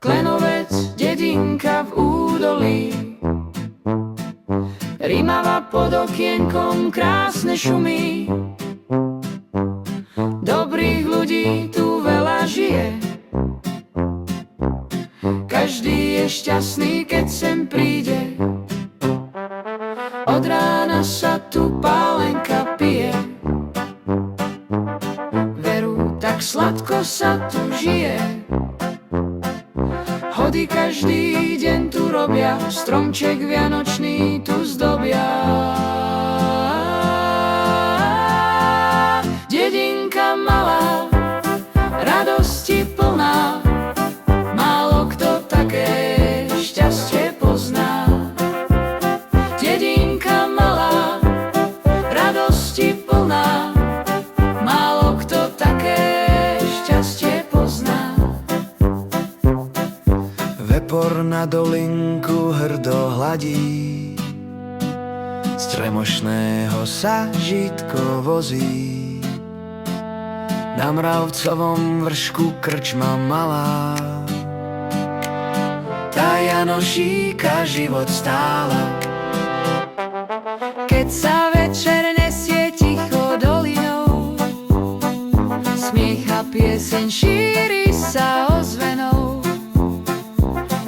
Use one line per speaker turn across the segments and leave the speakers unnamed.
Klenovec, dedinka v údolí, Rimava pod okienkom krásne šumí. Dobrých ľudí tu veľa žije, každý je šťastný, keď sem príde. Od rána sa tu pálenka pije, veru, tak sladko sa tu žije. Hody každý deň tu robia, stromček vianočný tu zdobia. Dedinka malá, radosti plná, málo kto také šťastie pozná. Dedinka malá, radosti plná, málo kto také šťastie pozná.
Vepor na dolinku hrdo hladí, z tremošného sa žitko vozí. Na Mravcovom vršku krčma malá, tá Janošíka život stála.
Keď sa večer nesie ticho dolinou, smiech a pieseň šíri sa ozvenou.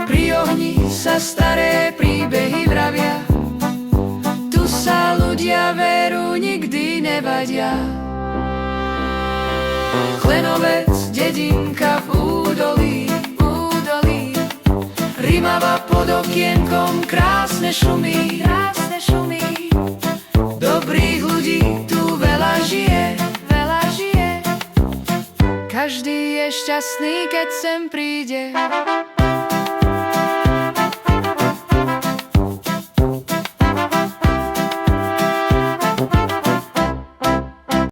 Pri ohni sa staré príbehy vravia, tu sa ľudia veru nikdy nevadia. Klenovec, dedinka v údolí, Rimava pod okienkom krásne šumí. Dobrých ľudí tu veľa žije, každý je šťastný, keď sem príde.